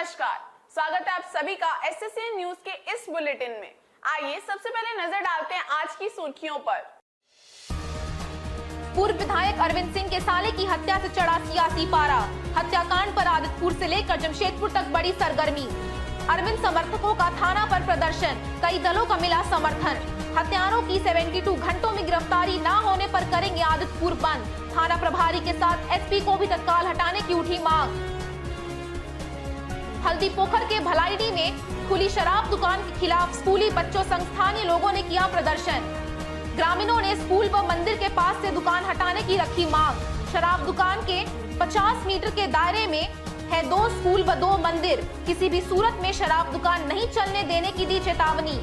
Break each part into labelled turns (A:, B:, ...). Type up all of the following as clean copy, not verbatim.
A: नमस्कार, स्वागत है आप सभी का एसएससी न्यूज के इस बुलेटिन में। आइए सबसे पहले नजर डालते हैं आज की सुर्खियों पर।
B: पूर्व विधायक अरविंद सिंह के साले की हत्या से चढ़ा सियासी पारा। हत्याकांड पर आदितपुर से लेकर जमशेदपुर तक बड़ी सरगर्मी। अरविंद समर्थकों का थाना पर प्रदर्शन, कई दलों का मिला समर्थन। हत्यारों की 72 घंटों में गिरफ्तारी न होने पर करेंगे आदितपुर बंद। थाना प्रभारी के साथ एसपी को भी तत्काल हटाने की उठी मांग। हल्दी पोखर के भलाईडी में खुली शराब दुकान के खिलाफ स्कूली बच्चों संग स्थानीय लोगों ने किया प्रदर्शन। ग्रामीणों ने स्कूल व मंदिर के पास से दुकान हटाने की रखी मांग। शराब दुकान के 50 मीटर के दायरे में है 2 स्कूल व 2 मंदिर, किसी भी सूरत में शराब दुकान नहीं चलने देने की दी चेतावनी।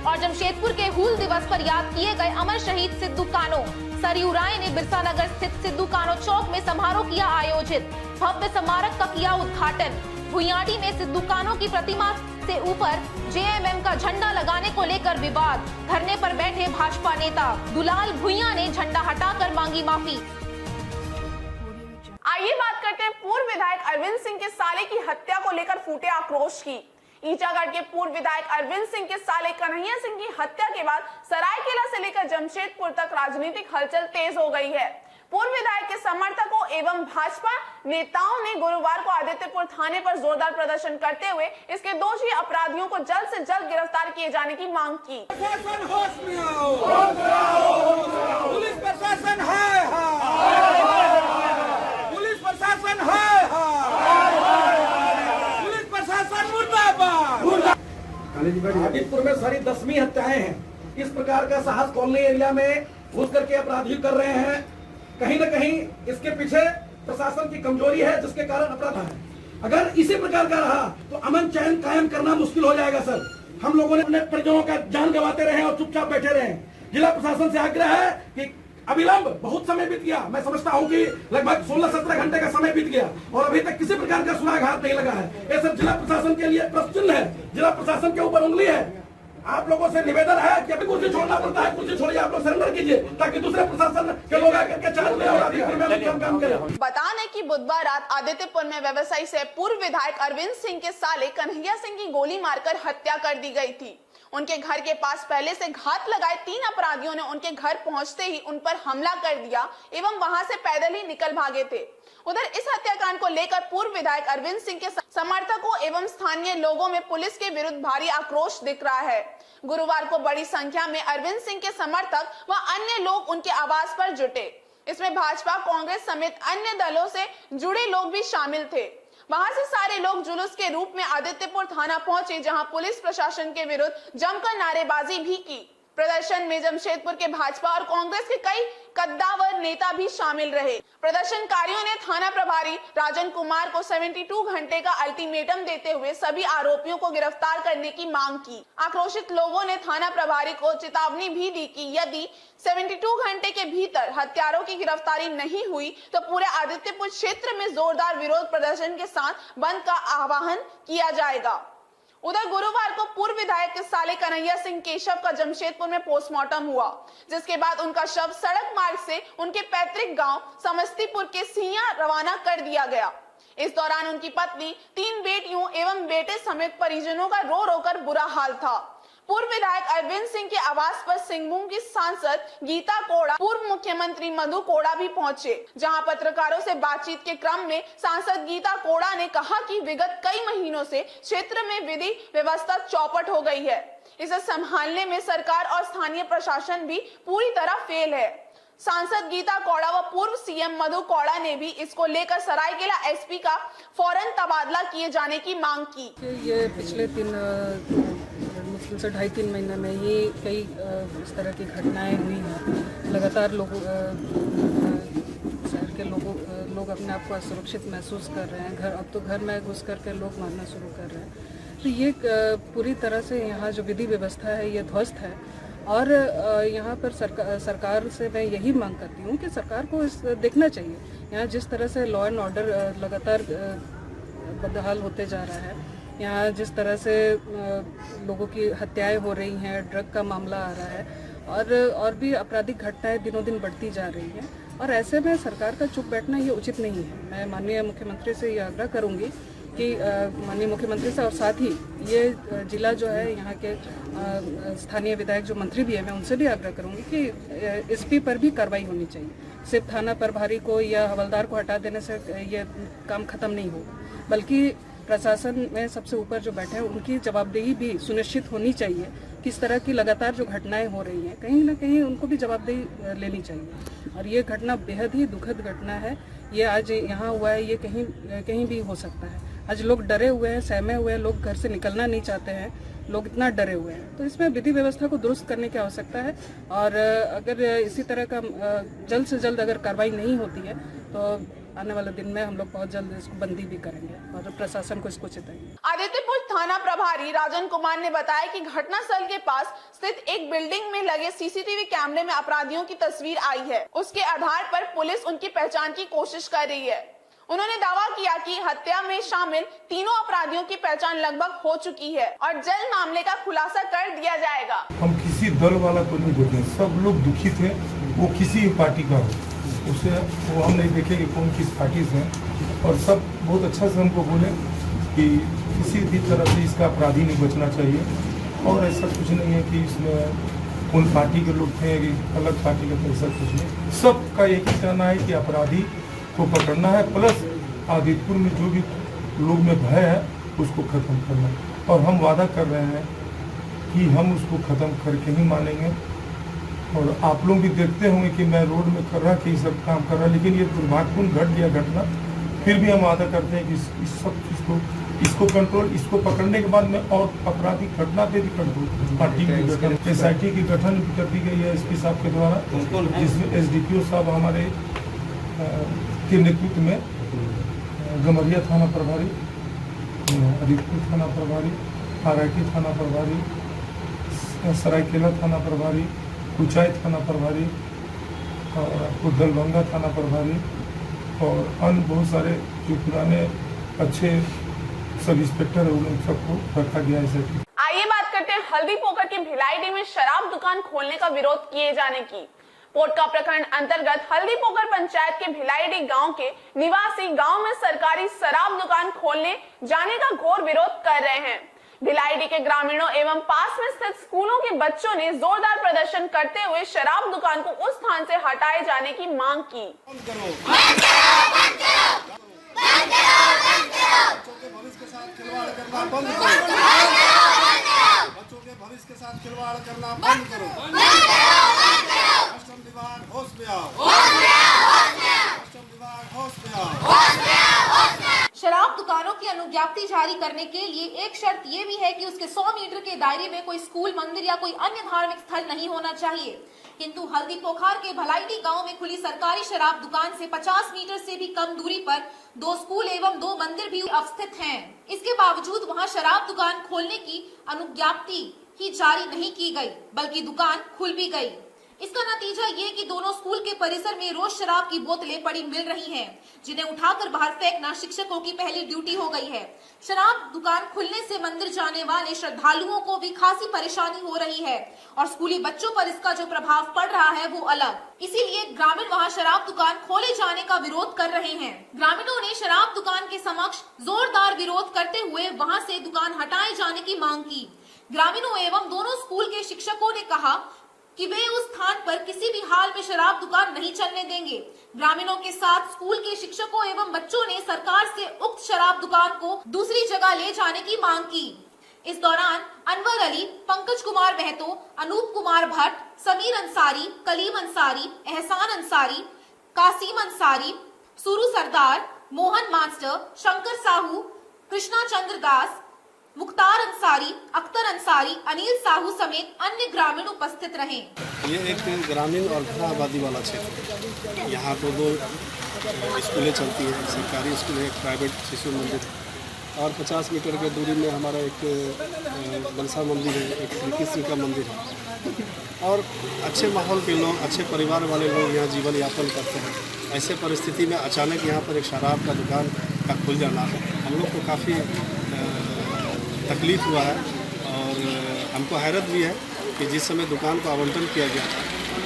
B: और जमशेदपुर के हूल दिवस पर याद किए गए अमर शहीद सिद्धू कान्हो। सरयू राय ने बिरसा नगर स्थित सिद्धू कान्हो चौक में समारोह किया आयोजित। भव्य स्मारक का किया उद्घाटन। भुइयाडी में सिद्धू कान्हो की प्रतिमा से ऊपर जेएमएम का झंडा लगाने को लेकर विवाद। धरने पर बैठे भाजपा नेता दुलाल भुइया ने झंडा हटाकर मांगी माफी।
A: आइए बात करते हैं पूर्व विधायक अरविंद सिंह के साले की हत्या को लेकर फूटे आक्रोश की। ईचागढ़ के पूर्व विधायक अरविंद सिंह के साले कन्हैया सिंह की हत्या के बाद सरायकेला से लेकर जमशेदपुर तक राजनीतिक हलचल तेज हो गई है। पूर्व विधायक के समर्थकों एवं भाजपा नेताओं ने गुरुवार को आदित्यपुर थाने पर जोरदार प्रदर्शन करते हुए इसके दोषी अपराधियों को जल्द से जल्द गिरफ्तार किए जाने की मांग की।
C: प्रशासन होश में आओ, पुलिस प्रशासन है, पुलिस प्रशासन है, पुलिस प्रशासन मुर्दाबाद। आदित्यपुर में सारी 10वीं हत्याएं हैं। इस प्रकार का साहस कॉलोनी एरिया में घुस करके अपराधी कर रहे हैं। कहीं न कहीं इसके पीछे प्रशासन की कमजोरी है, जिसके कारण अपराध है। अगर इसी प्रकार का रहा तो अमन चैन कायम करना मुश्किल हो जाएगा। सर, हम लोगों ने अपने परिजनों का जान गंवाते रहे और चुपचाप बैठे रहे। जिला प्रशासन से आग्रह है कि अविलंब, बहुत समय बीत गया, मैं समझता हूं कि लगभग 16-17 घंटे का समय बीत गया और अभी तक किसी प्रकार का सुराग नहीं लगा है। ये सब जिला प्रशासन के लिए प्रश्न चिन्ह है, जिला प्रशासन के ऊपर उंगली है। आप लोगों से निवेदन है कि अभी कुर्सी छोड़ना पड़ता है, कुर्सी छोड़िए, आप लोग सरेंडर कीजिए ताकि दूसरे प्रशासन के लोग आकर के चालू में और आदित्यपुर में काम करें।
A: बता दें कि बुधवार रात आदित्यपुर में व्यवसायी से पूर्व विधायक अरविंद सिंह के साले कन्हैया सिंह की गोली मारकर हत्या कर दी गई थी। उनके घर के पास पहले से घात लगाए 3 अपराधियों ने उनके घर पहुंचते ही उन पर हमला कर दिया एवं वहां से पैदल ही निकल भागे थे। उधर इस हत्याकांड को लेकर पूर्व विधायक अरविंद सिंह के समर्थकों एवं स्थानीय लोगों में पुलिस के विरुद्ध भारी आक्रोश दिख रहा है। गुरुवार को बड़ी संख्या में अरविंद सिंह के समर्थक व अन्य लोग उनके आवास पर जुटे। इसमें भाजपा, कांग्रेस समेत अन्य दलों से जुड़े लोग भी शामिल थे। वहां से सारे लोग जुलूस के रूप में आदित्यपुर थाना पहुंचे, जहां पुलिस प्रशासन के विरुद्ध जमकर नारेबाजी भी की। प्रदर्शन में जमशेदपुर के भाजपा और कांग्रेस के कई कद्दावर नेता भी शामिल रहे। प्रदर्शनकारियों ने थाना प्रभारी राजन कुमार को 72 घंटे का अल्टीमेटम देते हुए सभी आरोपियों को गिरफ्तार करने की मांग की। आक्रोशित लोगों ने थाना प्रभारी को चेतावनी भी दी कि यदि 72 घंटे के भीतर हत्यारों की गिरफ्तारी नहीं हुई तो पूरे आदित्यपुर क्षेत्र में जोरदार विरोध प्रदर्शन के साथ बंद का आह्वान किया जाएगा। उधर गुरुवार को पूर्व विधायक के साले कन्हैया सिंह केशव का जमशेदपुर में पोस्टमार्टम हुआ, जिसके बाद उनका शव सड़क मार्ग से उनके पैतृक गांव समस्तीपुर के सिया रवाना कर दिया गया। इस दौरान उनकी पत्नी, 3 बेटियों एवं बेटे समेत परिजनों का रो रो कर बुरा हाल था। पूर्व विधायक अरविंद सिंह के आवास पर सिंहभूम की सांसद गीता कोड़ा, पूर्व मुख्यमंत्री मधु कोड़ा भी पहुंचे, जहां पत्रकारों से बातचीत के क्रम में सांसद गीता कोड़ा ने कहा कि विगत कई महीनों से क्षेत्र में विधि व्यवस्था चौपट हो गई है। इसे संभालने में सरकार और स्थानीय प्रशासन भी पूरी तरह फेल है। सांसद गीता कोड़ा व पूर्व सीएम मधु कोड़ा ने भी इसको लेकर सरायकेला एसपी का फौरन तबादला किए जाने की मांग की।
D: ये पिछले 2.5-3 महीने में ये कई इस तरह की घटनाएं हुई हैं। लगातार शहर के लोग अपने आप को असुरक्षित महसूस कर रहे हैं। अब तो घर में घुस करके लोग मारना शुरू कर रहे हैं। तो ये पूरी तरह से यहाँ जो विधि व्यवस्था है ये ध्वस्त है। और यहाँ पर सरकार से मैं यही मांग करती हूँ कि सरकार को देखना चाहिए यहाँ जिस तरह से लॉ एंड ऑर्डर लगातार बदहाल होते जा रहा है। यहाँ जिस तरह से लोगों की हत्याएं हो रही हैं, ड्रग का मामला आ रहा है और भी आपराधिक घटनाएं दिनों दिन बढ़ती जा रही हैं। और ऐसे में सरकार का चुप बैठना ये उचित नहीं है। मैं माननीय मुख्यमंत्री से ये आग्रह करूंगी कि माननीय मुख्यमंत्री से और साथ ही ये जिला जो है यहाँ के स्थानीय विधायक जो मंत्री भी है, मैं उनसे भी आग्रह करूंगी कि एसपी पर भी कार्रवाई होनी चाहिए। सिर्फ थाना प्रभारी को या हवलदार को हटा देने से ये काम खत्म नहीं होगा, बल्कि प्रशासन में सबसे ऊपर जो बैठे हैं उनकी जवाबदेही भी सुनिश्चित होनी चाहिए। किस तरह की लगातार जो घटनाएं हो रही हैं, कहीं ना कहीं उनको भी जवाबदेही लेनी चाहिए। और ये घटना बेहद ही दुखद घटना है। ये आज यहाँ हुआ है, ये कहीं भी हो सकता है। आज लोग डरे हुए हैं, सहमे हुए हैं, लोग घर से निकलना नहीं चाहते हैं, लोग इतना डरे हुए हैं। तो इसमें विधि व्यवस्था को दुरुस्त करने की आवश्यकता है और अगर इसी तरह का जल्द से जल्द अगर कार्रवाई नहीं होती है तो आने वाले दिन में हम लोग बहुत जल्द इसको बंदी भी करेंगे और प्रशासन को इसको चेताएंगे।
A: आदित्यपुर थाना प्रभारी राजन कुमार ने बताया कि घटनास्थल के पास स्थित एक बिल्डिंग में लगे सीसीटीवी कैमरे में अपराधियों की तस्वीर आई है। उसके आधार पर पुलिस उनकी पहचान की कोशिश कर रही है। उन्होंने दावा किया कि हत्या में शामिल तीनों अपराधियों की पहचान लगभग हो चुकी है और जल्द मामले का खुलासा कर दिया जाएगा।
E: हम किसी दल वाला को नहीं देते, सब लोग दुखी थे, वो किसी पार्टी का हो, उसे वो हम नहीं देखे कि कौन किस पार्टी से है। और सब बहुत अच्छा से हमको बोले कि किसी भी तरह से इसका अपराधी नहीं बचना चाहिए और ऐसा कुछ नहीं है कि इसमें कौन पार्टी के लोग थे कि अलग पार्टी का, ऐसा कुछ नहीं। सबका एक ही कहना है कि अपराधी को पकड़ना है, प्लस आदित्यपुर में जो भी लोग में भय है उसको खत्म करना है। और हम वादा कर रहे हैं कि हम उसको खत्म करके ही मानेंगे। और आप लोग भी देखते होंगे कि मैं रोड में कर रहा कि सब काम कर रहा, लेकिन ये दुर्भाग्यपूर्ण घट गया घटना। फिर भी हम वादा करते हैं कि इस सब चीज़ को, इसको कंट्रोल, इसको पकड़ने के बाद में और अपराधी घटना पे भी कर दूँ। पार्टी की गठन, SIT की गठन भी कर दी गई है SP साहब के द्वारा, जिसमें SDPO साहब हमारे के नेतृत्व में गमरिया थाना प्रभारी, आदित्यपुर थाना प्रभारी, RIT थाना प्रभारी, सरायकेला थाना प्रभारी, कुचाई थाना प्रभारी और दलभंगा थाना प्रभारी और अन्य बहुत सारे जो पुराने अच्छे सब इंस्पेक्टर है उन सबको रखा गया है।
A: आइए बात करते हैं हल्दी पोखर के भिलाईडी में शराब दुकान खोलने का विरोध किए जाने की। पोटका प्रखंड अंतर्गत हल्दी पोखर पंचायत के भिलाईडी गांव के निवासी गांव में सरकारी शराब दुकान खोलने जाने का घोर विरोध कर रहे हैं। भिलाईडी के ग्रामीणों एवं पास में स्थित स्कूलों के बच्चों ने जोरदार प्रदर्शन करते हुए शराब दुकान को उस स्थान से हटाए जाने की मांग की।
F: बच्चों के भविष्य के साथ खिलवाड़ करना बंद करो। कस्टम विभाग होश में आओ। कस्टम विभाग होश में आओ।
B: शराब दुकानों की अनुज्ञप्ति जारी करने के लिए एक शर्त ये भी है कि उसके 100 मीटर के दायरे में कोई स्कूल, मंदिर या कोई अन्य धार्मिक स्थल नहीं होना चाहिए। किंतु हल्दी पोखर के भिलाईडी गांव में खुली सरकारी शराब दुकान से 50 मीटर से भी कम दूरी पर 2 स्कूल एवं 2 मंदिर भी अवस्थित हैं। इसके बावजूद वहां शराब दुकान खोलने की अनुज्ञप्ति ही जारी नहीं की गई, बल्कि दुकान खुल भी गई। इसका नतीजा ये कि दोनों स्कूल के परिसर में रोज शराब की बोतलें पड़ी मिल रही हैं, जिन्हें उठाकर बाहर फेंकना शिक्षकों की पहली ड्यूटी हो गई है। शराब दुकान खुलने से मंदिर जाने वाले श्रद्धालुओं को भी खासी परेशानी हो रही है और स्कूली बच्चों पर इसका जो प्रभाव पड़ रहा है वो अलग। इसीलिए ग्रामीण वहां शराब दुकान खोले जाने का विरोध कर रहे हैं। ग्रामीणों ने शराब दुकान के समक्ष जोरदार विरोध करते हुए वहां से दुकान हटाए जाने की मांग की। ग्रामीणों एवं दोनों स्कूल के शिक्षकों ने कहा कि वे उस स्थान पर किसी भी हाल में शराब दुकान नहीं चलने देंगे। ग्रामीणों के साथ स्कूल के शिक्षकों एवं बच्चों ने सरकार से उक्त शराब दुकान को दूसरी जगह ले जाने की मांग की। इस दौरान अनवर अली, पंकज कुमार महतो, अनूप कुमार भट्ट, समीर अंसारी, कलीम अंसारी, एहसान अंसारी, कासिम अंसारी, सुरू सरदार, मोहन मास्टर, शंकर साहू, कृष्णा चंद्र दास, मुख्तार अंसारी, अख्तर अंसारी, अनिल साहू समेत अन्य ग्रामीण उपस्थित रहे।
F: ये एक ग्रामीण और घना आबादी वाला क्षेत्र है। यहाँ तो 2 स्कूलें चलती हैं, सरकारी स्कूल है, एक प्राइवेट शिशु मंदिर है और 50 मीटर के दूरी में हमारा एक मनसा मंदिर है, एक श्री कृष्ण का मंदिर है और अच्छे माहौल के लोग, अच्छे परिवार वाले लोग यहाँ जीवन यापन करते हैं। ऐसे परिस्थिति में अचानक यहाँ पर एक शराब का दुकान का खुल जाना हम लोग को काफ़ी तकलीफ़ हुआ है और हमको हैरत भी है कि जिस समय दुकान को आवंटन किया गया था,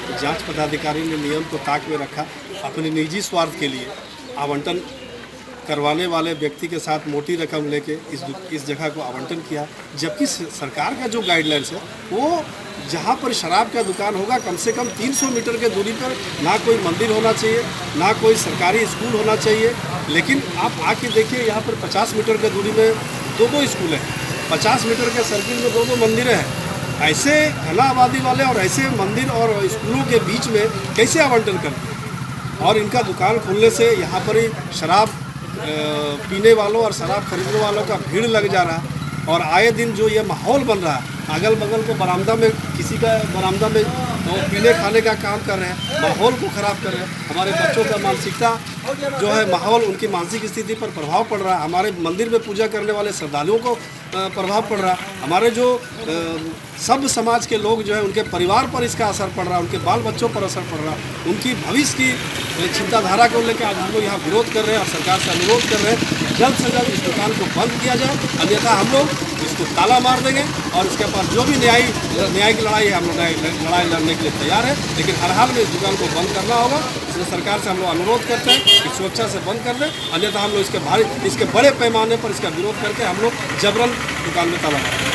F: तो जांच पदाधिकारी ने नियम को ताक में रखा, अपने निजी स्वार्थ के लिए आवंटन करवाने वाले व्यक्ति के साथ मोटी रकम लेके इस जगह को आवंटन किया। जबकि सरकार का जो गाइडलाइंस है वो जहाँ पर शराब का दुकान होगा कम से कम 300 मीटर के दूरी पर ना कोई मंदिर होना चाहिए, ना कोई सरकारी स्कूल होना चाहिए। लेकिन आप आके देखिए, यहाँ पर 50 मीटर के दूरी में दो स्कूल हैं, 50 मीटर के सर्किल में दो मंदिर हैं। ऐसे घना आबादी वाले और ऐसे मंदिर और स्कूलों के बीच में कैसे आवंटन करते हैं? और इनका दुकान खुलने से यहाँ पर ही शराब पीने वालों और शराब खरीदने वालों का भीड़ लग जा रहा है। और आए दिन जो ये माहौल बन रहा है, अगल बगल के बरामदा में किसी का बरामदा में वो पीने खाने का काम कर रहे हैं, माहौल को ख़राब कर रहे हैं। हमारे बच्चों का मानसिकता जो है, माहौल उनकी मानसिक स्थिति पर प्रभाव पड़ रहा है। हमारे मंदिर में पूजा करने वाले श्रद्धालुओं को प्रभाव पड़ रहा है। हमारे जो सब समाज के लोग जो है, उनके परिवार पर इसका असर पड़ रहा है, उनके बाल बच्चों पर असर पड़ रहा है। उनकी भविष्य की चिंताधारा को लेकर आज हम लोग यहाँ विरोध कर रहे हैं और सरकार से अनुरोध कर रहे हैं जल्द से जल्द इस दुकान को बंद किया जाए, अन्यथा हम लोग इसको ताला मार देंगे और इसके पास जो भी न्यायिक लड़ाई है, हम लोग लड़ाई लड़ने के लिए तैयार है। लेकिन हर हाल में इस दुकान को बंद करना होगा। इसलिए सरकार से हम लोग अनुरोध करते हैं कि सुरक्षा से बंद कर दें, अन्यथा हम लोग इसके बड़े पैमाने पर इसका विरोध करके हम लोग जबरन दुकान में ताला मारेंगे।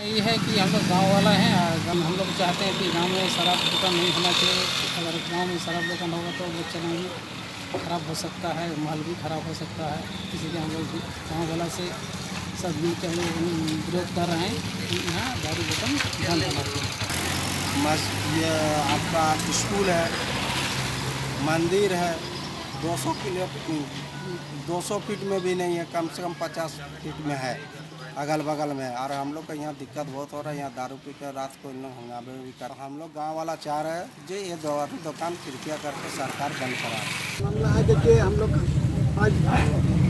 G: ये है कि हम लोग गाँव वाला हैं, हम लोग चाहते हैं कि गाँव में शराब दुकान नहीं होना चाहिए। अगर गाँव में शराब दुकान होगा तो बच्चा भी खराब हो सकता है, माहौल भी खराब हो सकता है। इसीलिए हम लोग गाँव वाला से सब मिल के हम लोग विरोध कर रहे हैं कि यहाँ दारू दुकान बंद होना चाहिए।
H: ये आपका स्कूल है, मंदिर है, 200 फीट में भी नहीं है, कम से कम 50 फीट में है अगल बगल में। और हम लोग का यहाँ दिक्कत बहुत हो रहा है, यहाँ दारू पी कर रात को इन लोग हंगामे भी कर। हम लोग गांव वाला चाह रहे हैं जो ये दारू दुकान कृपया करके सरकार बंद कराए।
I: मामला है, देखिए हम लोग आज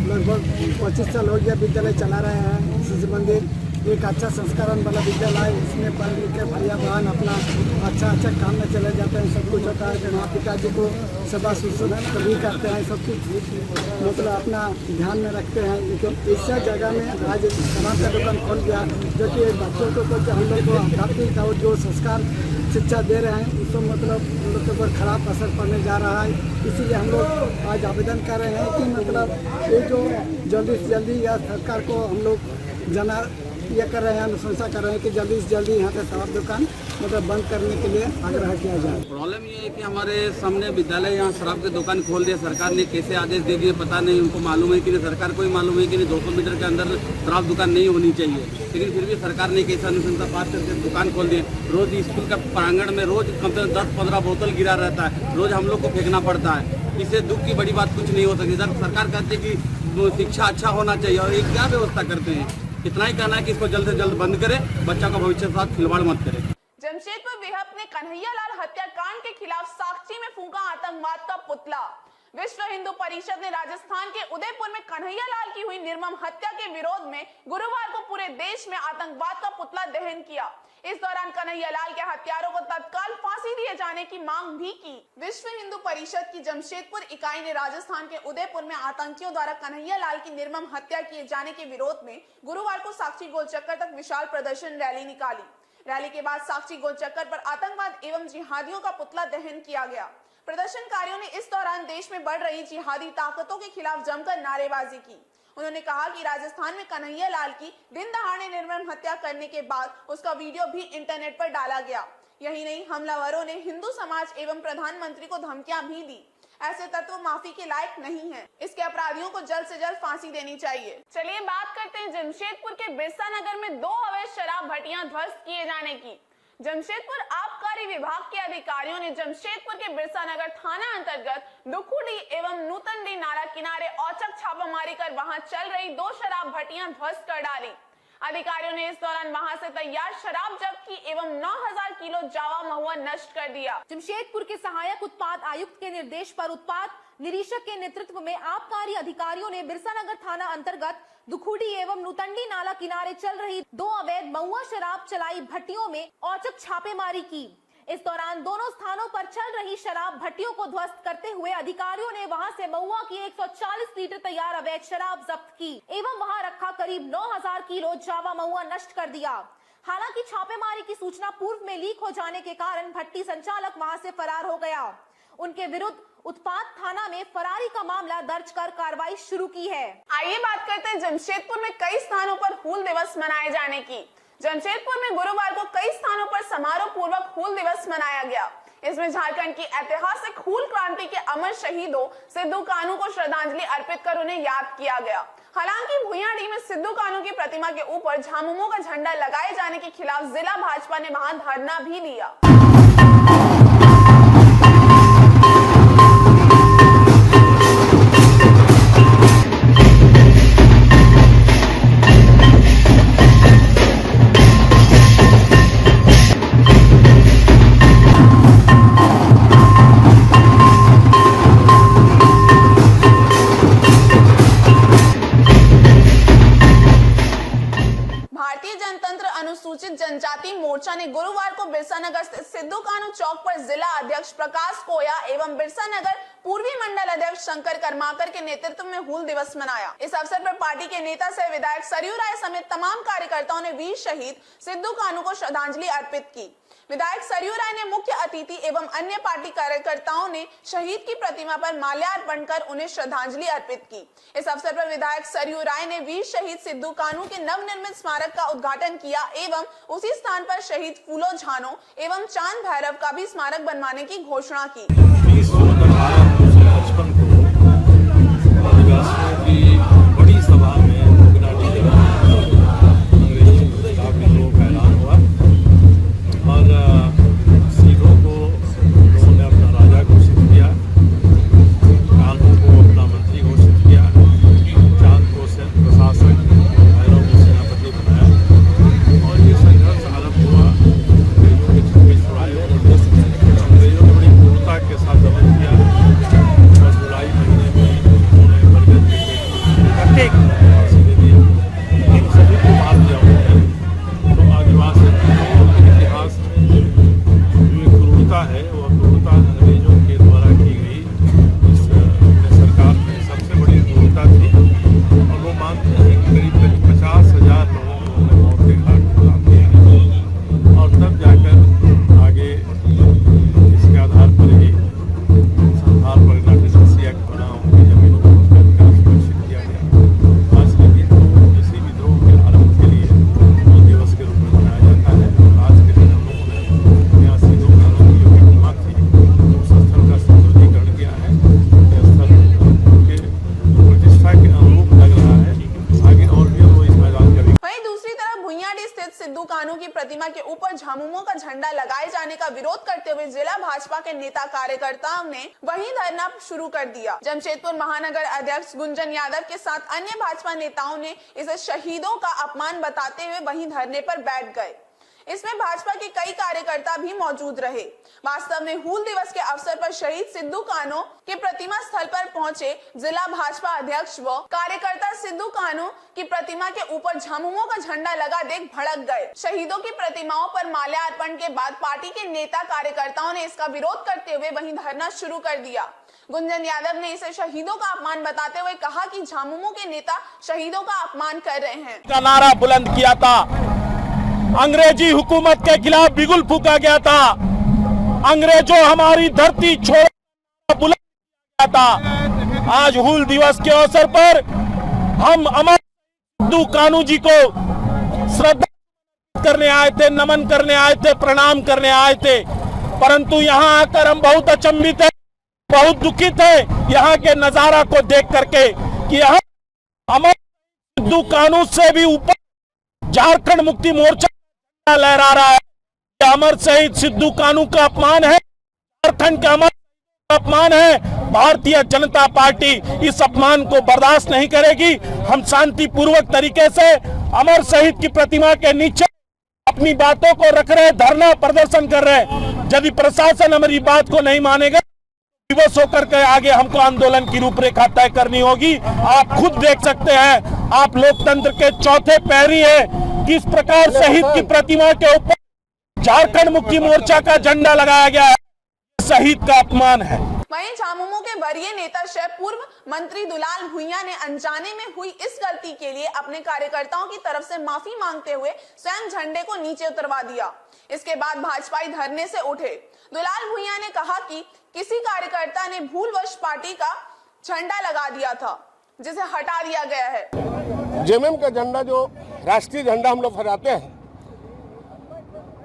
I: लगभग 25 साल हो गया विद्यालय चला रहे हैं। शिशु मंदिर एक अच्छा संस्करण वाला विद्यालय, इसमें पढ़ लिख के भैया बहन अपना अच्छा काम में चले जाते हैं। सब कुछ होता है कि माँ पिताजी को सेवा शुश्रूषा भी करते हैं, सब कुछ मतलब अपना ध्यान में रखते हैं। लेकिन इस जगह में आज शराब का दुकान खोल गया, जो कि बच्चों को हम लोग को आध्यात्मिक और जो संस्कार शिक्षा दे रहे हैं, उसको मतलब हम लोग के ऊपर खराब असर पड़ने जा रहा है। इसीलिए हम लोग आज आवेदन कर रहे हैं कि मतलब ये जो जल्दी से जल्दी या सरकार को हम लोग ये कर रहे हैं, अनुशंसा कर रहे हैं कि जल्दी से जल्दी यहाँ से शराब दुकान मतलब बंद करने के लिए आग्रह किया जाए।
J: प्रॉब्लम ये है कि हमारे सामने विद्यालय यहाँ शराब की दुकान खोल दिया सरकार ने। कैसे आदेश दे दिए पता नहीं, उनको मालूम है कि नहीं, सरकार को ही मालूम है कि नहीं 200 मीटर के अंदर शराब दुकान नहीं होनी चाहिए। लेकिन फिर भी सरकार ने कैसा अनुशंसा पास करके दुकान खोल दिए। रोज स्कूल का प्रांगण में रोज कम से कम 10-15 बोतल गिरा रहता है, रोज हम लोग को फेंकना पड़ता है। इससे दुख की बड़ी बात कुछ नहीं हो सकती। सरकार कहती है कि शिक्षा अच्छा होना चाहिए, और ये क्या व्यवस्था करते हैं? इतना ही कहना है कि इसको जल्द से जल्द बंद करें, बच्चा का भविष्य के साथ खिलवाड़ मत करें।
A: जमशेदपुर विहप ने कन्हैयालाल हत्याकांड के खिलाफ साक्षी में फूंका आतंकवाद का पुतला। विश्व हिंदू परिषद ने राजस्थान के उदयपुर में कन्हैयालाल की हुई निर्मम हत्या के विरोध में गुरुवार को पूरे देश में आतंकवाद का पुतला दहन किया। इस दौरान कन्हैयालाल के हत्यारों को तत्काल फांसी दिए जाने की मांग भी की। विश्व हिंदू परिषद की जमशेदपुर इकाई ने राजस्थान के उदयपुर में आतंकियों द्वारा कन्हैयालाल की निर्मम हत्या किए जाने के विरोध में गुरुवार को साक्षी गोल चक्कर तक विशाल प्रदर्शन रैली निकाली। रैली के बाद साक्षी गोल चक्कर पर आतंकवाद एवं जिहादियों का पुतला दहन किया गया। प्रदर्शनकारियों ने इस दौरान देश में बढ़ रही जिहादी ताकतों के खिलाफ जमकर नारेबाजी की। उन्होंने कहा कि राजस्थान में कन्हैयालाल की दिन दहाड़े निर्मम हत्या करने के बाद उसका वीडियो भी इंटरनेट पर डाला गया। यही नहीं, हमलावरों ने हिंदू समाज एवं प्रधानमंत्री को धमकियां भी दी। ऐसे तत्व माफी के लायक नहीं हैं। इसके अपराधियों को जल्द से जल्द फांसी देनी चाहिए। चलिए बात करते हैं जमशेदपुर के बिरसा नगर में 2 अवैध शराब भट्टियां ध्वस्त किए जाने की। जमशेदपुर आबकारी विभाग के अधिकारियों ने जमशेदपुर के बिरसा नगर थाना अंतर्गत दुखुडी एवं नूतनडी नाला किनारे औचक छापामारी कर वहां चल रही 2 शराब भट्टियां ध्वस्त कर डाली। अधिकारियों ने इस दौरान वहां से तैयार शराब जब्त की एवं 9000 किलो जावा महुआ नष्ट कर दिया।
B: जमशेदपुर के सहायक उत्पाद आयुक्त के निर्देश पर उत्पाद निरीक्षक के नेतृत्व में आबकारी अधिकारियों ने बिरसानगर थाना अंतर्गत दुखुडी एवं नूतंडी नाला किनारे चल रही 2 अवैध महुआ शराब चलाई भट्टियों में औचक छापेमारी की। इस दौरान दोनों स्थानों पर चल रही शराब भट्टियों को ध्वस्त करते हुए अधिकारियों ने वहां से महुआ की 140 लीटर तैयार अवैध शराब जब्त की एवं वहां रखा करीब 9000 किलो जावा महुआ नष्ट कर दिया। हालांकि छापेमारी की सूचना पूर्व में लीक हो जाने के कारण भट्टी संचालक वहां से फरार हो गया। उनके विरुद्ध उत्पाद थाना में फरारी का मामला दर्ज कर कार्रवाई शुरू की है।
A: आइए बात करते हैं जमशेदपुर में कई स्थानों पर हूल दिवस मनाए जाने की। जमशेदपुर में गुरुवार को कई स्थानों पर समारोह पूर्वक हूल दिवस मनाया गया। इसमें झारखंड की ऐतिहासिक हूल क्रांति के अमर शहीदों सिद्धू कान्हू को श्रद्धांजलि अर्पित कर उन्हें याद किया गया। हालांकि भुइयाडीह में सिद्धू कान्हू की प्रतिमा के ऊपर झामुमो का झंडा लगाए जाने के खिलाफ जिला भाजपा ने वहां धरना भी दिया। अनुसूचित जनजाति मोर्चा ने गुरुवार को बिरसा नगर स्थित सिद्धू कान्हू चौक पर जिला अध्यक्ष प्रकाश कोया एवं बिरसा नगर पूर्वी मंडल अध्यक्ष शंकर कर्माकर के नेतृत्व में हूल दिवस मनाया। इस अवसर पर पार्टी के नेता सह विधायक सरयू राय समेत तमाम कार्यकर्ताओं ने वीर शहीद सिद्धू कान्हू को श्रद्धांजलि अर्पित की। विधायक सरयू राय ने मुख्य अतिथि एवं अन्य पार्टी कार्यकर्ताओं ने शहीद की प्रतिमा पर माल्यार्पण कर उन्हें श्रद्धांजलि अर्पित की। इस अवसर पर विधायक सरयू राय ने वीर शहीद सिद्धू कान्हू के नवनिर्मित स्मारक का उद्घाटन किया एवं उसी स्थान पर शहीद फूलो झानो एवं चांद भैरव का भी स्मारक बनवाने की घोषणा की।
E: बड़ी सभा में और सिद्धू को उन्होंने अपना राजा घोषित किया, कान्हू को अपना मंत्री घोषित किया, चांद को प्रशासक, भैरव को सेनापति बनाया और ये संघर्ष आरंभ हुआ। अंग्रेजों के छक्के छुड़ाए, अंग्रेजों ने बड़ी क्रूरता के साथ दमन किया और जुलाई महीने में उन्होंने बरगद के फांसी दे दी। इन सभी को मार दिया उन्होंने। तो आदिवासी इतिहास में जो क्रूरता है वह क्रूरता अंग्रेजों के द्वारा की गई इस सरकार में सबसे बड़ी क्रूरता थी और वो मानते हैं कि करीब 50,000 लोगों को उन्होंने मौत के घाट उतार दिया और तब जाकर आगे इसके आधार पर ही संथाल परगना ट्रेजरी एक्ट बना, उनकी जमीनों को सुरक्षित किया गया। आज के दिन तो किसी विद्रोह के आरंभ के लिए हूल दिवस के रूप में मनाया जाता है। आज के दिन हम लोगों ने यहाँ सिद्धू कान्हू की जो प्रतिमा थी उस स्थल का सुदृढ़ीकरण किया है। यह स्थल उनके प्रतिष्ठा के अनुरूप लग रहा है। आगे और भी वो इस मैदान का
A: वहीं दूसरी तरफ भुइयाडीह स्थित सिद्धू कान्हू की प्रतिमा के ऊपर झामुमो का झंडा लगाए जाने का विरोध करते हुए जिला भाजपा के नेता कार्यकर्ताओं ने वहीं धरना शुरू कर दिया। जमशेदपुर महानगर अध्यक्ष गुंजन यादव के साथ अन्य भाजपा नेताओं ने इसे शहीदों का अपमान बताते हुए वहीं धरने पर बैठ गए। इसमें भाजपा के कई कार्यकर्ता भी मौजूद रहे। वास्तव में हूल दिवस के अवसर पर शहीद सिद्धू कान्हू के प्रतिमा स्थल पर पहुंचे जिला भाजपा अध्यक्ष व कार्यकर्ता सिद्धू कान्हू की प्रतिमा के ऊपर झामुमो का झंडा लगा देख भड़क गए। शहीदों की प्रतिमाओं पर माल्यार्पण के बाद पार्टी के नेता कार्यकर्ताओं ने इसका विरोध करते हुए वहीं धरना शुरू कर दिया। गुंजन यादव ने इसे शहीदों का अपमान बताते हुए कहा कि झामुमो के नेता शहीदों का अपमान कर रहे हैं।
E: का नारा बुलंद किया था, अंग्रेजी हुकूमत के खिलाफ बिगुल फूका गया था, अंग्रेजों हमारी धरती छोड़ बुलंद किया था। आज हूल दिवस के अवसर पर हम अमर सिद्धू कान्हू जी को श्रद्धा करने आए थे, नमन करने आए थे, प्रणाम करने आए थे, परंतु यहाँ आकर हम बहुत अचंभित हैं, बहुत दुखित हैं यहाँ के नजारा को देख करके कि यहाँ अमर सिद्धू कान्हू से भी ऊपर झारखंड मुक्ति मोर्चा लहरा रहा है। अमर शहीद सिद्धू कान्हू का अपमान है, झारखंड का अमर का अपमान है। भारतीय जनता पार्टी इस अपमान को बर्दाश्त नहीं करेगी। हम शांतिपूर्वक तरीके से अमर शहीद की प्रतिमा के नीचे अपनी बातों को रख रहे, धरना प्रदर्शन कर रहे। यदि प्रशासन हमारी बात को नहीं मानेगा, विवश होकर के आगे हमको आंदोलन की रूपरेखा तय करनी होगी। आप खुद देख सकते हैं, आप लोकतंत्र के चौथे पैरी हैं, किस प्रकार शहीद की प्रतिमा के ऊपर झारखंड मुक्ति मोर्चा का झंडा लगाया गया है। शहीद का अपमान है।
A: वहीं वहीं झामुमो के वरीय नेता शह पूर्व मंत्री दुलाल भुइयां ने अनजाने में हुई इस गलती के लिए अपने कार्यकर्ताओं की तरफ से माफी मांगते हुए स्वयं झंडे को नीचे उतरवा दिया। इसके बाद भाजपाई धरने से उठे। दुलाल भुइयां ने कहा कि किसी कार्यकर्ता ने भूलवश पार्टी का झंडा लगा दिया था, जिसे हटा दिया गया है।
K: जेएमएम का झंडा जो राष्ट्रीय झंडा हम लोग फहराते हैं,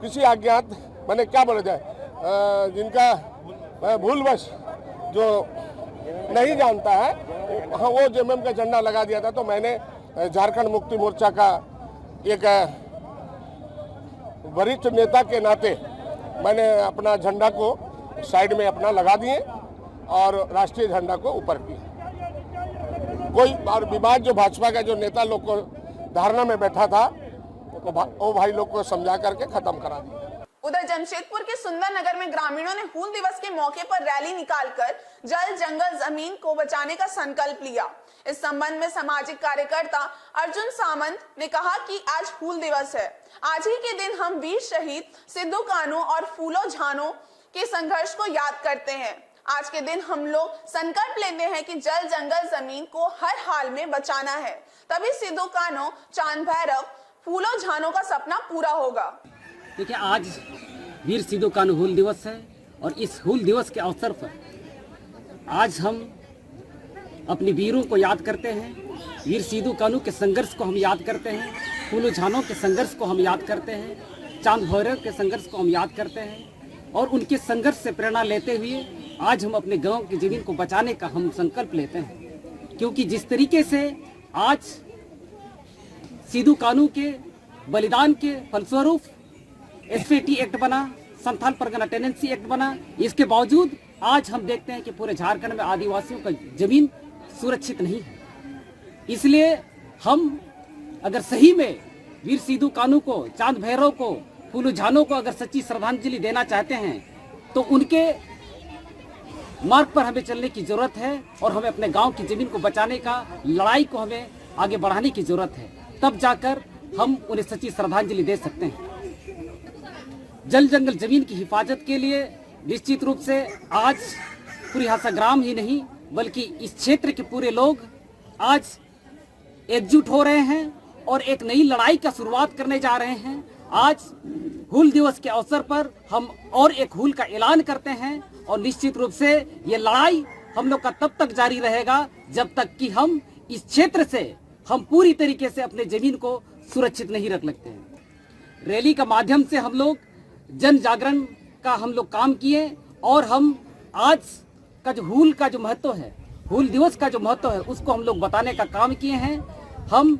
K: किसी अज्ञात मैंने क्या बोला जाए, जिनका भूलवश जो नहीं जानता है, हाँ, वो जेएमएम का झंडा लगा दिया था। तो मैंने झारखंड मुक्ति मोर्चा का एक वरिष्ठ नेता के नाते मैंने अपना झंडा को साइड में अपना लगा दिए और राष्ट्रीय झंडा को ऊपर किए। कोई और विवाद जो भाजपा का जो नेता लोग को धारणा में बैठा था, वो भाई लोग को समझा करके खत्म करा दिया।
A: उधर जमशेदपुर के सुंदर नगर में ग्रामीणों ने हूल दिवस के मौके पर रैली निकालकर जल जंगल जमीन को बचाने का संकल्प लिया। इस संबंध में सामाजिक कार्यकर्ता अर्जुन सामंत ने कहा कि आज हूल दिवस है। आज ही के दिन हम वीर शहीद सिद्धू कान्हू और फूलो झानो के संघर्ष को याद करते हैं। आज के दिन हम लोग संकल्प लेते हैं कि जल जंगल जमीन को हर हाल में बचाना है, तभी सिद्धू कान्हू, चांद भैरव, फूलो झानो का सपना पूरा होगा।
G: देखिए, आज वीर सिद्धू कान्हू हूल दिवस है और इस हूल दिवस के अवसर पर आज हम अपने वीरों को याद करते हैं। वीर सिद्धू कान्हू के संघर्ष को हम याद करते हैं, फूलो झानो के संघर्ष को हम याद करते हैं, चांद भैरव के संघर्ष को हम याद करते हैं और उनके संघर्ष से प्रेरणा लेते हुए आज हम अपने गांव की जमीन को बचाने का हम संकल्प लेते हैं। क्योंकि जिस तरीके से आज सिद्धू कान्हू के बलिदान के फलस्वरूप एसपीटी एक्ट बना, संथाल परगना टेनेंसी एक्ट बना, इसके बावजूद आज हम देखते हैं कि पूरे झारखंड में आदिवासियों का जमीन सुरक्षित नहीं है। इसलिए हम अगर सही में वीर सिद्धू कान्हू को, चांद भैरव को, फूलो झानो को अगर सच्ची श्रद्धांजलि देना चाहते हैं तो उनके मार्ग पर हमें चलने की जरूरत है और हमें अपने गांव की जमीन को बचाने का लड़ाई को हमें आगे बढ़ाने की जरूरत है। तब जाकर हम उन्हें सच्ची श्रद्धांजलि दे सकते हैं। जल जंगल जमीन की हिफाजत के लिए निश्चित रूप से आज पूरी हासा ग्राम ही नहीं बल्कि इस क्षेत्र के पूरे लोग आज एकजुट हो रहे हैं और एक नई लड़ाई का शुरुआत करने जा रहे हैं। आज हूल दिवस के अवसर पर हम और एक हूल का ऐलान करते हैं और निश्चित रूप से ये लड़ाई हम लोग का तब तक जारी रहेगा जब तक कि हम इस क्षेत्र से हम पूरी तरीके से अपने जमीन को सुरक्षित नहीं रख लेते हैं। रैली का माध्यम से हम लोग जन जागरण का हम लोग काम किए और हम आज का जो हूल का जो महत्व है, हूल दिवस का जो महत्व है, उसको हम लोग बताने का काम किए हैं। हम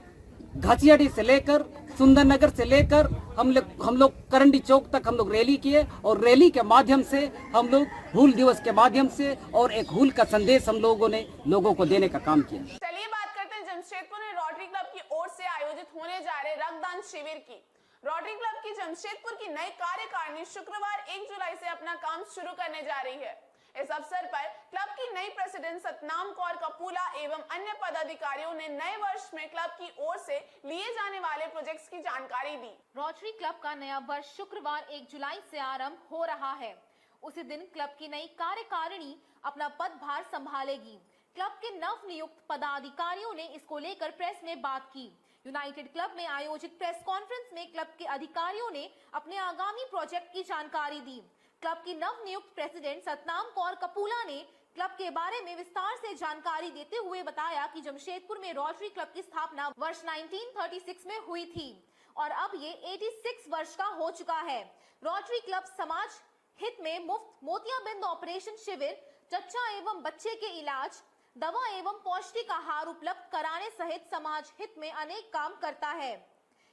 G: घासियाडी से लेकर सुंदर नगर से लेकर हम लोग करंडी चौक तक हम लोग रैली किए और रैली के माध्यम से हम लोग हूल दिवस के माध्यम से और एक हूल का संदेश हम लोगों ने लोगों को देने का काम किया।
A: चलिए बात करते हैं जमशेदपुर में रोटरी क्लब की ओर से आयोजित होने जा रहे रक्तदान शिविर की। रोटरी क्लब की जमशेदपुर की नई कार्यकारिणी शुक्रवार 1 जुलाई से अपना काम शुरू करने जा रही है। इस अवसर पर क्लब की नई प्रेसिडेंट सतनाम कौर कपूला एवं अन्य पदाधिकारियों ने नए वर्ष में क्लब की ओर से लिए जाने वाले प्रोजेक्ट्स की जानकारी दी।
B: रोटरी क्लब का नया वर्ष शुक्रवार 1 जुलाई से आरंभ हो रहा है। उसी दिन क्लब की नई कार्यकारिणी अपना पदभार संभालेगी। क्लब के नव नियुक्त पदाधिकारियों ने इसको लेकर प्रेस में बात की। यूनाइटेड क्लब में आयोजित प्रेस कॉन्फ्रेंस में क्लब के अधिकारियों ने अपने आगामी प्रोजेक्ट की जानकारी दी। क्लब की नव नियुक्त प्रेसिडेंट सतनाम कौर कपूला ने क्लब के बारे में विस्तार से जानकारी देते हुए बताया कि जमशेदपुर में रोटरी क्लब की स्थापना वर्ष 1936 में हुई थी और अब ये 86 वर्ष का हो चुका है। रोटरी क्लब समाज हित में मुफ्त मोतियाबिंद ऑपरेशन शिविर, जच्चा एवं बच्चे के इलाज, दवा एवं पौष्टिक आहार उपलब्ध कराने सहित समाज हित में अनेक काम करता है।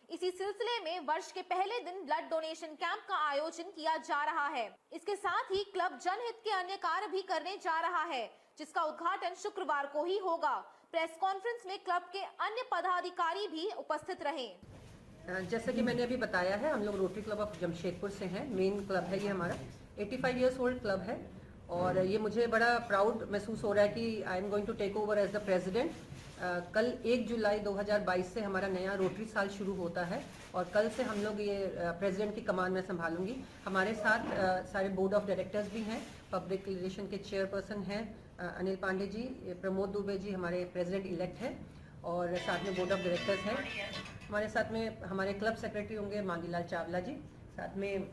B: इसी सिलसिले में वर्ष के पहले दिन ब्लड डोनेशन कैंप का आयोजन किया जा रहा है। इसके साथ ही क्लब जनहित के अन्य कार्य भी करने जा रहा है, जिसका उद्घाटन शुक्रवार को ही होगा। प्रेस कॉन्फ्रेंस में क्लब के अन्य पदाधिकारी भी उपस्थित रहे।
L: जैसे कि मैंने अभी बताया है, हम लोग रोटरी क्लब ऑफ जमशेदपुर से हैं। मेन क्लब है ये हमारा, 85 ईयर्स ओल्ड क्लब है और ये मुझे बड़ा प्राउड महसूस हो रहा है कि I am going to take over as the president कल 1 जुलाई 2022 से हमारा नया रोटरी साल शुरू होता है और कल से हम लोग ये प्रेसिडेंट की कमान में संभालूंगी। हमारे साथ सारे बोर्ड ऑफ डायरेक्टर्स भी हैं, पब्लिक रिलेशन के चेयरपर्सन हैं अनिल पांडे जी, प्रमोद दुबे जी हमारे प्रेसिडेंट इलेक्ट हैं और साथ में बोर्ड ऑफ डायरेक्टर्स हैं। हमारे साथ में हमारे क्लब सेक्रेटरी होंगे मांगीलाल चावला जी, साथ में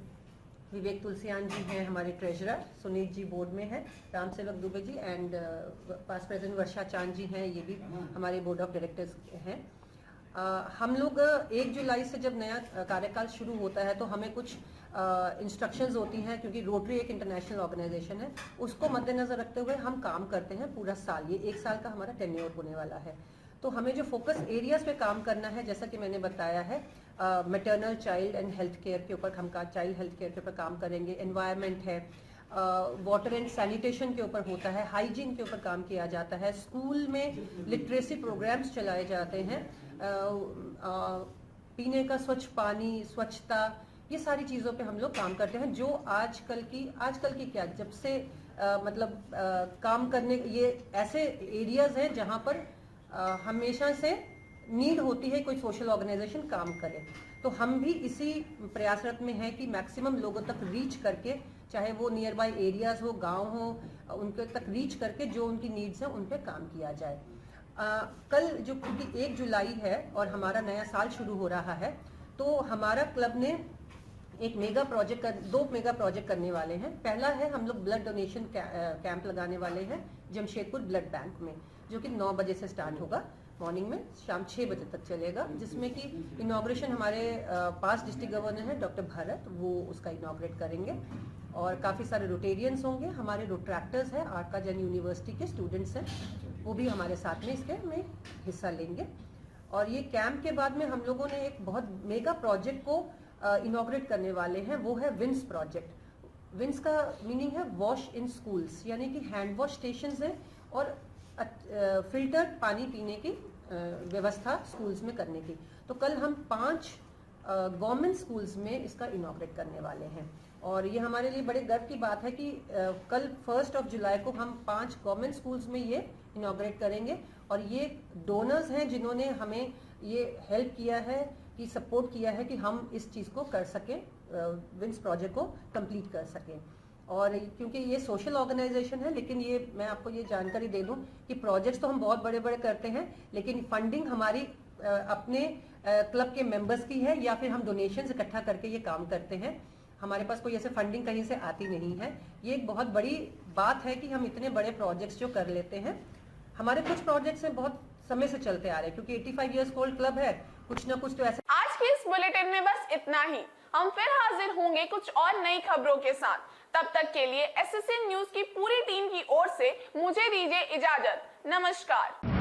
L: विवेक तुलसियान जी हैं हमारे ट्रेजरर, सुनील जी बोर्ड में हैं, राम सेवक Dubey ji and pass president वर्षा चांद जी हैं, ये भी हमारे बोर्ड ऑफ डायरेक्टर्स हैं। हम लोग 1 जुलाई से जब नया कार्यकाल शुरू होता है तो हमें कुछ इंस्ट्रक्शंस होती हैं, क्योंकि रोटरी एक इंटरनेशनल ऑर्गेनाइजेशन है, उसको मद्देनजर रखते हुए हम काम करते हैं पूरा साल। ये 1 साल का हमारा टेन्योर होने वाला है, तो हमें जो फोकस एरियाज पे काम करना है, जैसा कि मैंने बताया है, maternal child and health care के ऊपर हम चाइल्ड हेल्थ केयर के ऊपर काम करेंगे, एनवायरनमेंट है, वाटर एंड सैनिटेशन के ऊपर होता है, हाइजीन के ऊपर काम किया जाता है, स्कूल में लिटरेसी प्रोग्राम्स चलाए जाते हैं, पीने का स्वच्छ पानी, स्वच्छता, ये सारी चीज़ों पे हम लोग काम करते हैं। जो आजकल की क्या, जब से काम करने, ये ऐसे एरियाज हैं जहाँ पर हमेशा से नीड होती है कोई सोशल ऑर्गेनाइजेशन काम करे, तो हम भी इसी प्रयासरत में हैं कि मैक्सिमम लोगों तक रीच करके, चाहे वो नियर बाय एरियाज हो, गांव हो, उनके तक रीच करके जो उनकी नीड्स हैं उन पे काम किया जाए। कल जो क्योंकि 1 जुलाई है और हमारा नया साल शुरू हो रहा है, तो हमारा क्लब ने एक मेगा प्रोजेक्ट 2 मेगा प्रोजेक्ट करने वाले हैं। पहला है, हम लोग ब्लड डोनेशन कैंप लगाने वाले हैं जमशेदपुर ब्लड बैंक में, जो कि 9 बजे से स्टार्ट होगा मॉर्निंग में, शाम 6 बजे तक चलेगा, जिसमें कि इनॉग्रेशन हमारे पास डिस्ट्रिक्ट गवर्नर हैं डॉक्टर भरत, वो उसका इनॉग्रेट करेंगे और काफ़ी सारे रोटेरियंस होंगे, हमारे रोट्रैक्टर्स हैं, आरका जैन यूनिवर्सिटी के स्टूडेंट्स हैं, वो भी हमारे साथ में इसके में हिस्सा लेंगे। और ये कैंप के बाद में हम लोगों ने एक बहुत मेगा प्रोजेक्ट को इनॉग्रेट करने वाले हैं, वो है विंस प्रोजेक्ट। विंस का मीनिंग है वॉश इन स्कूल्स, यानी कि हैंड वॉश स्टेशंस हैं और फिल्टर पानी पीने की व्यवस्था स्कूल्स में करने की। तो कल हम 5 गवर्नमेंट स्कूल्स में इसका इनॉग्रेट करने वाले हैं और ये हमारे लिए बड़े गर्व की बात है कि कल 1 जुलाई को हम 5 गवर्नमेंट स्कूल्स में ये इनॉग्रेट करेंगे। और ये डोनर्स हैं जिन्होंने हमें ये हेल्प किया है, कि सपोर्ट किया है कि हम इस चीज़ को कर सकें, विंस प्रोजेक्ट को कंप्लीट कर सकें। और क्योंकि ये सोशल ऑर्गेनाइजेशन है, लेकिन ये मैं आपको ये जानकारी दे दूं कि प्रोजेक्ट्स तो हम बहुत बड़े बड़े करते हैं, लेकिन फंडिंग हमारी अपने क्लब के मेंबर्स की है या फिर हम डोनेशंस इकट्ठा करके ये काम करते हैं। हमारे पास कोई ऐसे फंडिंग कहीं से आती नहीं है। ये एक बहुत बड़ी बात है कि हम इतने बड़े प्रोजेक्ट्स जो कर लेते हैं। हमारे कुछ प्रोजेक्ट्स हैं बहुत समय से चलते आ रहे हैं, क्योंकि 85 इयर्स ओल्ड क्लब है, कुछ ना कुछ तो ऐसे।
A: आज की इस बुलेटिन में बस इतना ही। हम फिर हाजिर होंगे कुछ और नई खबरों के साथ। तब तक के लिए SSN न्यूज की पूरी टीम की ओर से मुझे दीजिए इजाजत। नमस्कार।